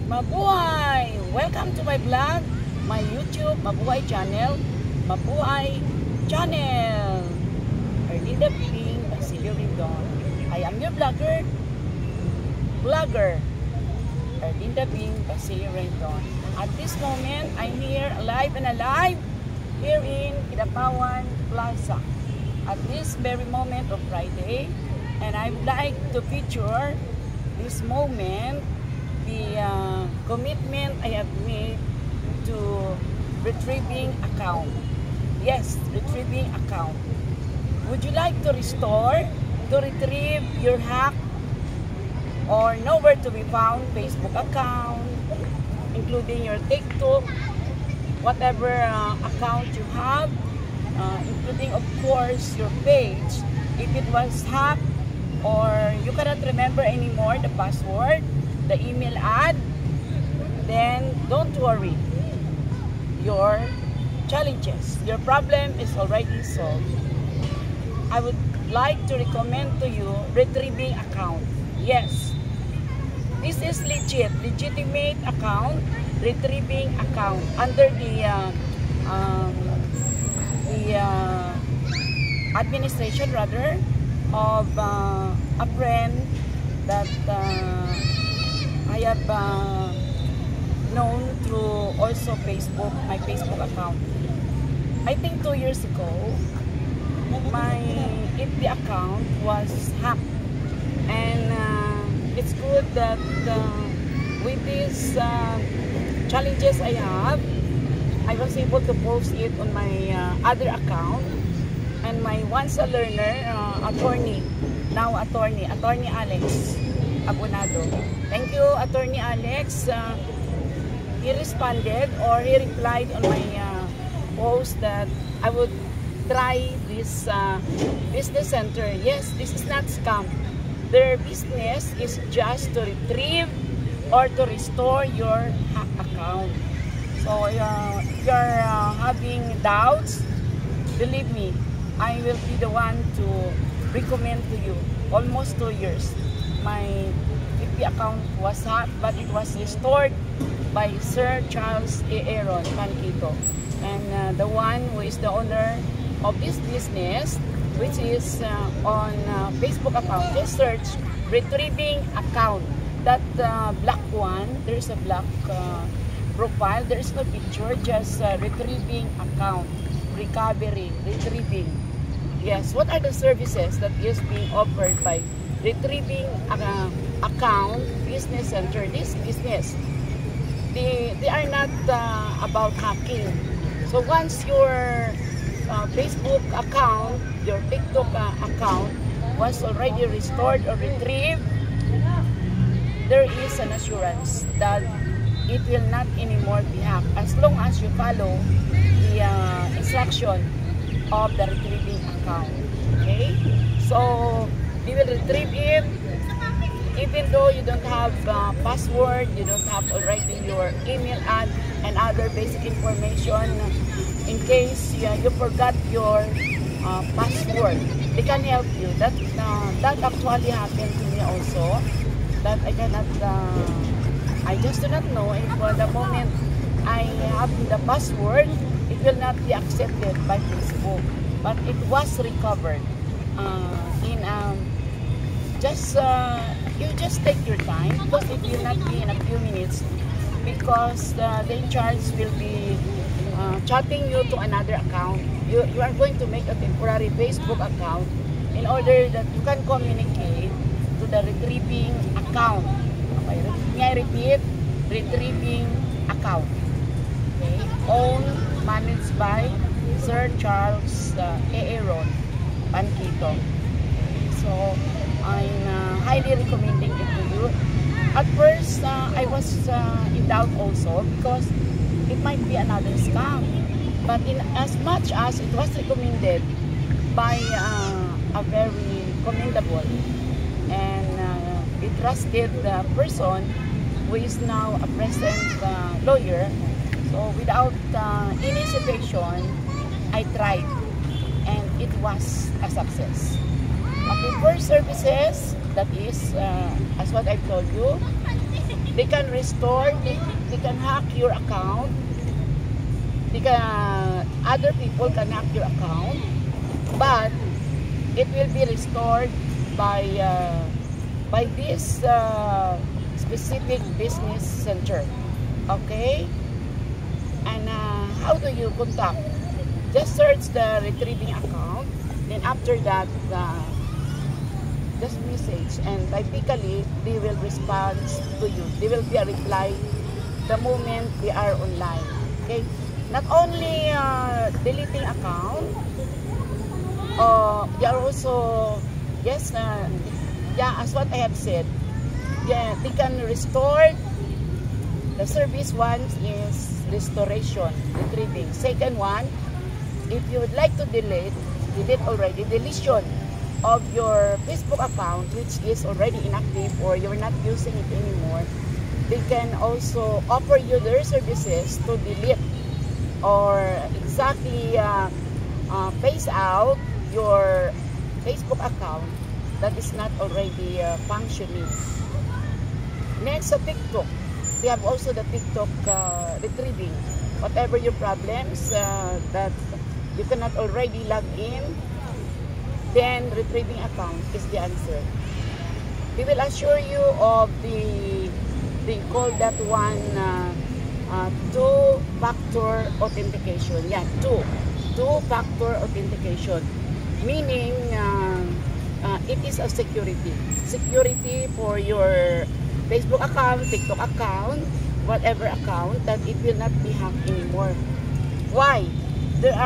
Mabuhay! Welcome to my vlog, my YouTube Mabuhay channel, Mabuhay channel. Erlinda Ping Basilio Rindon. I am your vlogger, Erlinda Ping Basilio Rindon. At this moment, I'm here alive here in Kidapawan Plaza. At this very moment of Friday, and I would like to feature this moment, the commitment I have made to retrieving account. Yes, retrieving account. Would you like to retrieve your hack or nowhere to be found Facebook account, including your TikTok, whatever account you have, including of course your page, if it was hacked or you cannot remember anymore the password, the email ad, then don't worry. Your challenges, your problem is already solved. I would like to recommend to you retrieving account. Yes, this is legitimate account, retrieving account under the administration rather of a friend that I have known through also Facebook, my Facebook account. I think 2 years ago, my FB account was hacked, and it's good that with these challenges I have, I was able to post it on my other account, and my once a learner attorney, now attorney Alex Abonado. Thank you, Attorney Alex. He responded, or he replied on my post that I would try this business center. Yes, this is not scam. Their business is just to retrieve or to restore your hack account. So if you're having doubts, believe me, I will be the one to recommend to you. Almost 2 years. My FB account was hacked, but it was restored by Sir Charles A. Aaron Panquito. And the one who is the owner of this business, which is on Facebook account, just search retrieving account. That black one, there is a black profile, there is no picture, just retrieving account, recovery, retrieving. Yes, what are the services that is being offered by retrieving account business center? This business, they are not about hacking. So once your Facebook account, your TikTok account was already restored or retrieved, there is an assurance that it will not anymore be hacked as long as you follow the instruction of the retrieving account. Okay, so you will retrieve it even though you don't have password, you don't have already your email ad and other basic information. In case you forgot your password, they can help you. That actually happened to me also. That I cannot, I just do not know, and for the moment I have the password, it will not be accepted by Facebook, but it was recovered. You just take your time, because it will not be in a few minutes, because the in-charge will be chatting you to another account. You are going to make a temporary Facebook account in order that you can communicate to the retrieving account. Okay, may I repeat? Retrieving account. Okay, owned, managed by Sir Charles A. Aaron Panquito. Okay, so I'm highly recommending it to you. At first, I was in doubt also, because it might be another scam. But in as much as it was recommended by a very commendable and a trusted person who is now a present lawyer, so without any hesitation, I tried, and it was a success. Okay, first services, that is, as what I told you, They can restore, they can hack your account. Other people can hack your account, but it will be restored by this specific business center. Okay? And how do you contact? Just search the retrieving account. Then after that, just message, and typically they will respond to you. There will be a reply the moment they are online. Okay? Not only deleting account, they are also, yes, yeah, as what I have said, yeah, they can restore. The service one is restoration, retrieving. Second one, if you would like to delete already, deletion of your Facebook account which is already inactive or you're not using it anymore, they can also offer you their services to delete or exactly phase out your Facebook account that is not already functioning. Next, so TikTok. We have also the TikTok retrieving. Whatever your problems that you cannot already log in, then retrieving account is the answer. We will assure you of they call that one two-factor authentication. Yeah, two-factor authentication. Meaning it is a security for your Facebook account, TikTok account, whatever account, that it will not be hacked anymore. Why? There are